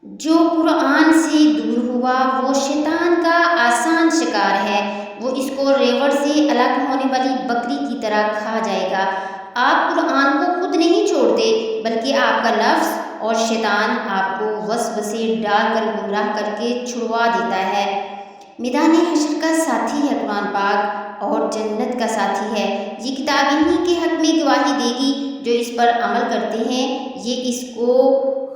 جو قرآن سے دور ہوا وہ شیطان کا آسان شکار ہے، وہ اس کو ریوڑ سے الگ ہونے والی بکری کی طرح کھا جائے گا۔ آپ قرآن کو خود نہیں چھوڑتے بلکہ آپ کا نفس اور شیطان آپ کو وسوسے ڈال کر گمراہ کر کے چھڑوا دیتا ہے۔ میدان حشر کا ساتھی ہے قرآن پاک اور جنت کا ساتھی ہے۔ یہ کتاب انہی کے حق میں گواہی دے گی جو اس پر عمل کرتے ہیں، یہ اس کو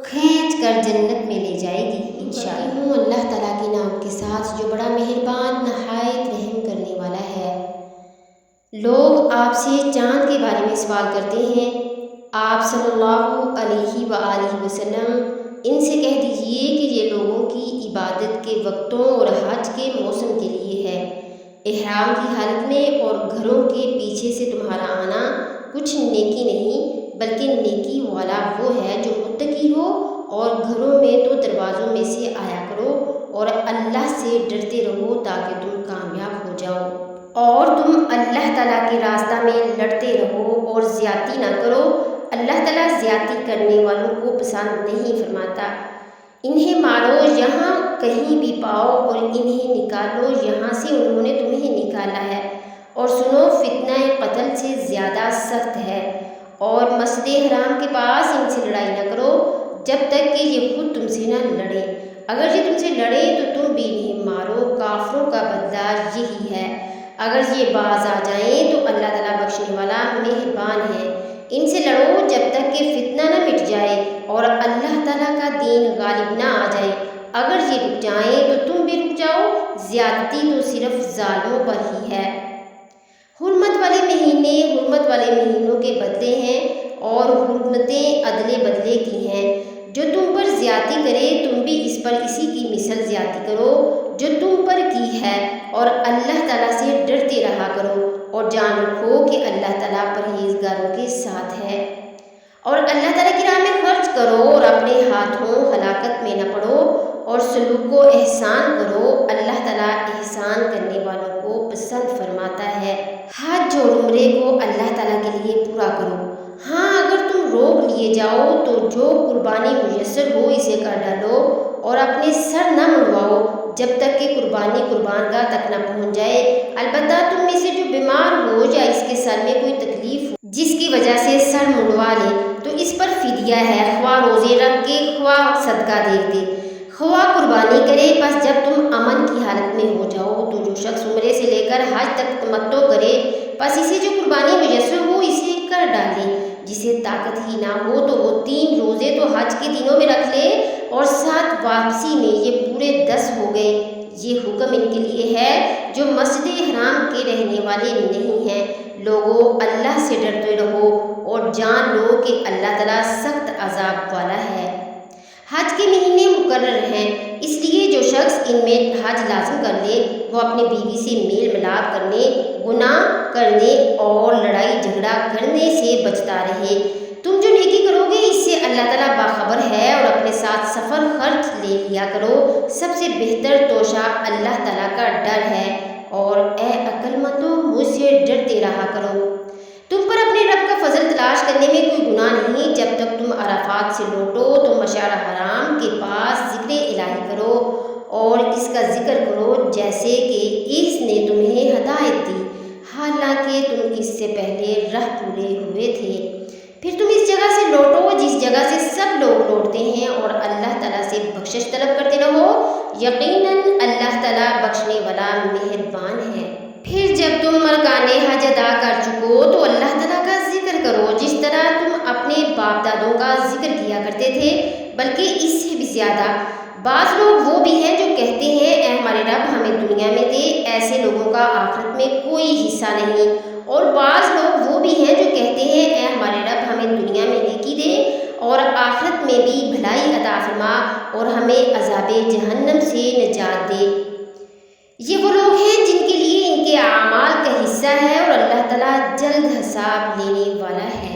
کھینچ کر جنت میں لے جائے گی انشاءاللہ۔ اللہ تعالیٰ کے نام کے ساتھ جو بڑا مہربان نہایت رحم کرنے والا ہے۔ لوگ آپ سے چاند کے بارے میں سوال کرتے ہیں، آپ صلی اللہ علیہ وآلہ وسلم ان سے کہہ دیجئے کہ یہ لوگوں کی عبادت کے وقتوں اور حج کے موسم کے لیے ہے۔ احرام کی حالت میں اور گھروں کے پیچھے سے تمہارا آنا کچھ نیکی نہیں بلکہ نیکی والا وہ ہے جو متقی ہو، اور گھروں میں تو دروازوں میں سے آیا کرو اور اللہ سے ڈرتے رہو تاکہ تم کامیاب ہو جاؤ، اور تم اللہ تعالیٰ کے راستہ میں لڑتے رہو اور زیادتی نہ کرو۔ اللہ تعالیٰ زیادتی کرنے والوں کو پسند نہیں فرماتا۔ انہیں مارو یہاں کہیں بھی پاؤ اور انہیں نکالو یہاں سے انہوں نے تمہیں نکالا ہے، اور سنو فتنہ قتل سے زیادہ سخت ہے، اور مسجد حرام کے پاس ان سے لڑائی نہ کرو جب تک کہ یہ خود تم سے نہ لڑیں۔ اگر یہ تم سے لڑیں تو تم بھی انہیں مارو، کافروں کا بدلہ یہی ہے۔ اگر یہ باز آ جائیں تو اللہ تعالیٰ بخشنے والا مہربان ہے۔ ان سے لڑو جب تک کہ فتنہ نہ مٹ جائے اور اللہ تعالیٰ کا دین غالب نہ آ جائے۔ اگر یہ رک جائیں تو تم بھی رک جاؤ، زیادتی تو صرف ظالموں پر ہی ہے۔ حرمت والے مہینے حرمت والے مہینوں کے بدلے ہیں، اور حرمتیں عدلے بدلے کی ہیں۔ جو تم پر زیادتی کرے تم بھی اس پر اسی کی مثل زیادتی کرو جو تم پر کی ہے، اور اللہ تعالیٰ سے ڈرتے رہا کرو، اور جان رکھو کہ اللہ تعالیٰ پرہیزگاروں کے ساتھ ہے۔ اور اللہ تعالیٰ کی راہ میں خرچ کرو اور اپنے ہاتھوں ہلاکت میں نہ پڑو، اور سلوک و احسان کرو، اللہ تعالیٰ احسان کرنے والوں کو پسند فرماتا ہے۔ حج اور عمرے کو اللہ تعالیٰ کے لیے پورا کرو۔ ہاں اگر تم روک لیے جاؤ تو جو قربانی میسر ہو اسے کر ڈالو، اور اپنے سر نہ منڈواؤ جب تک کہ قربانی قربان گاہ تک نہ پہنچ جائے۔ البتہ تم میں سے جو بیمار ہو یا اس کے سر میں کوئی تکلیف ہو جس کی وجہ سے سر منڈوا لے تو اس پر فدیہ ہے، خواہ روزے رکھ کے خواہ صدقہ دے دے خواہ قربانی کرے۔ بس جب تم امن کی حالت میں ہو جاؤ تو جو شخص عمرے سے لے کر حج تک تمتع کرے بس اسے جو قربانی میسر ہو اسے کر ڈالے۔ جسے طاقت ہی نہ ہو تو وہ 3 روزے تو حج کے دنوں میں رکھ لے، اور 7 واپسی میں، یہ پورے 10 ہو گئے۔ یہ حکم ان کے لیے ہے جو مسجد حرام کے رہنے والے نہیں ہیں۔ لوگو اللہ سے ڈرتے رہو اور جان لو کہ اللہ تعالیٰ سخت عذاب والا ہے۔ حج کے مہینے مقرر ہیں، اس لیے جو شخص ان میں حج لازم کر لے وہ اپنی بیوی سے میل ملاپ کرنے، گناہ کرنے اور لڑائی جھگڑا کرنے سے بچتا رہے۔ تم جو نیکی کرو گے اس سے اللہ تعالیٰ باخبر ہے، اور اپنے ساتھ سفر خرچ لے لیا کرو۔ سب سے بہتر توشہ اللہ تعالیٰ کا ڈر ہے، اور اے عقل مندو مجھ سے ڈرتے رہا کرو۔ تم پر اپنے رب کا فضل تلاش کرنے میں کوئی گناہ نہیں۔ جب تک تم عرفات سے لوٹو تو مشعر حرام کے پاس ذکر الہی کرو اور اس کا ذکر کرو جیسے کہ اس نے تمہیں ہدایت دی، حالانکہ تم اس سے پہلے رہ بھولے ہوئے تھے۔ پھر تم اس جگہ سے لوٹو جس جگہ سے سب لوگ لوٹتے ہیں، اور اللہ تعالیٰ سے بخشش طلب کرتے رہو، یقیناً اللہ تعالیٰ بخشنے والا مہربان ہے۔ پھر جب تم ارکان حج ادا کر چکو تو اللہ تعالیٰ کا ذکر کرو جس طرح تم اپنے باپ دادوں کا ذکر کیا کرتے تھے، بلکہ اس سے بھی زیادہ۔ بعض لوگ وہ بھی ہیں جو کہتے ہیں اے ہمارے رب ہمیں دنیا میں دے، ایسے لوگوں کا آخرت میں کوئی حصہ نہیں۔ اور بعض لوگ وہ بھی ہیں جو کہتے ہیں اے ہمارے رب ہمیں دنیا میں نیکی دے اور آخرت میں بھی بھلائی عطا فرما، اور ہمیں عذاب جہنم سے نجات دے۔ یہ وہ لوگ ہیں جن کے لیے ان کے اعمال کا حصہ ہے، اور اللہ تعالیٰ جلد حساب لینے والا ہے۔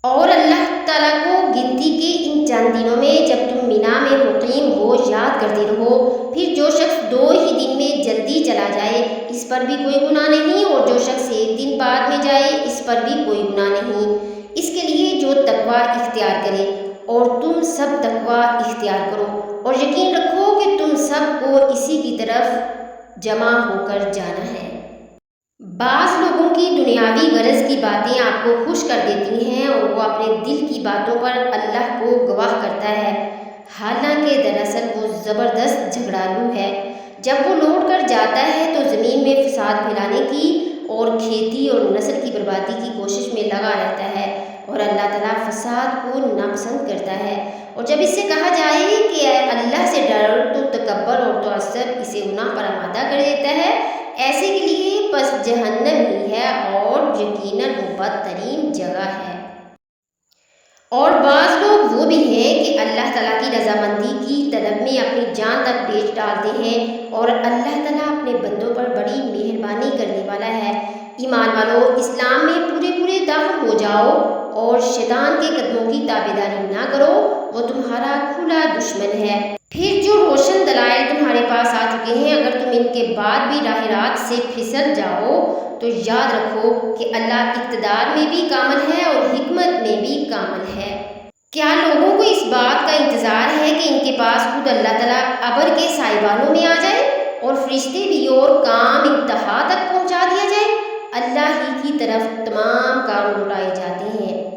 اور اللہ تعالیٰ کو گنتی کے ان چند دنوں میں جب تم مینا میں مقیم ہو یاد کرتے رہو۔ پھر جو شخص 2 ہی دن میں جلدی چلا جائے اس پر بھی کوئی گناہ نہیں، اور جو شخص 1 دن بعد میں جائے اس پر بھی کوئی گناہ نہیں۔ اس کے لیے جو تقوی اختیار کرے اور تم سب تقوی اختیار کرو اور یقین رکھو کہ تم سب کو اسی کی طرف جمع ہو کر جانا ہے۔ بعض لوگوں کی دنیاوی غرض کی باتیں آپ کو خوش کر دیتی ہیں اور وہ اپنے دل کی باتوں پر اللہ کو گواہ کرتا ہے، حالانکہ دراصل وہ زبردست جھگڑالو ہے۔ جب وہ لوٹ کر جاتا ہے تو زمین میں فساد پھیلانے کی اور کھیتی اور نسل کی بربادی کی کوشش میں لگا رہتا ہے، اور اللہ تعالیٰ فساد کو ناپسند کرتا ہے۔ اور جب اس سے کہا جائے کہ اللہ سے ڈر تو تکبر اور تعصب اسے گناہ پر آمادہ کر دیتا ہے، ایسے کے لیے پس جہنم ہی ہے اور یقیناً وہ بدترین جگہ ہے۔ اور بعض لوگ وہ بھی ہیں کہ اللہ تعالیٰ کی رضامندی کی طلب میں اپنی جان تک بیچ ڈالتے ہیں، اور اللہ تعالیٰ اپنے بندوں پر بڑی مہربانی کرنے والا ہے۔ ایمان والو، اسلام میں پورے داخل ہو جاؤ اور شیطان کے قدموں کی تابعداری نہ کرو، وہ تمہارا کھلا دشمن ہے۔ پھر جو روشن دلائل تمہارے پاس آ چکے ہیں، اگر تم ان کے بعد بھی راہ راست سے پھسل جاؤ تو یاد رکھو کہ اللہ اقتدار میں بھی کامل ہے اور حکمت میں بھی کامل ہے۔ کیا لوگوں کو اس بات کا انتظار ہے کہ ان کے پاس خود اللہ تعالیٰ ابر کے سائبانوں میں آ جائے اور فرشتے بھی اور کام انتہا تک پہنچا دیا جائے؟ اللہ ہی کی طرف تمام کام لوٹائے جاتے ہیں۔